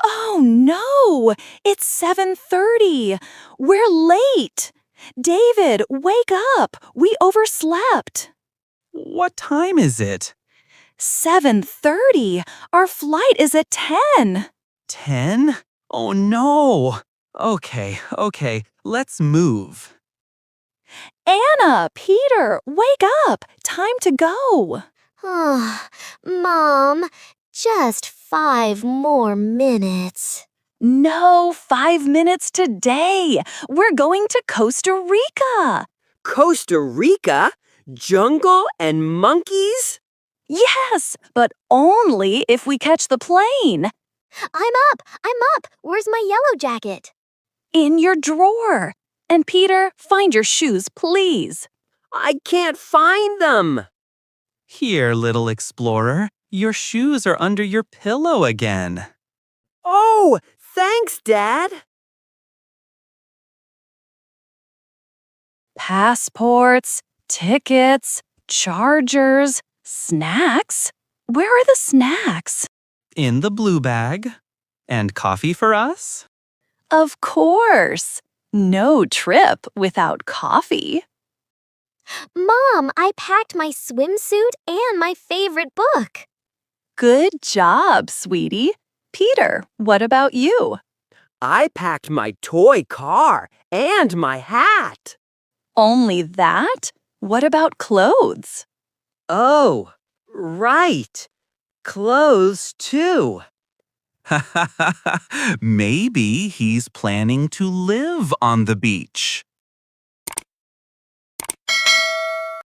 Oh no! It's 7:30. We're late. David, wake up. We overslept. What time is it? 7:30. Our flight is at 10. 10? Oh no! Okay, let's move. Anna, Peter, wake up. Time to go. Mom, just 5 more minutes. No, 5 minutes today. We're going to Costa Rica. Costa Rica? Jungle and monkeys? Yes, but only if we catch the plane. I'm up. Where's my yellow jacket? In your drawer. And Peter, find your shoes, please. I can't find them. Here, little explorer, your shoes are under your pillow again. Oh, thanks, Dad. Passports, tickets, chargers, snacks. Where are the snacks? In the blue bag. And coffee for us? Of course. No trip without coffee. Mom, I packed my swimsuit and my favorite book. Good job, sweetie. Peter, what about you? I packed my toy car and my hat. Only that? What about clothes? Oh, right. Clothes, too. Maybe he's planning to live on the beach.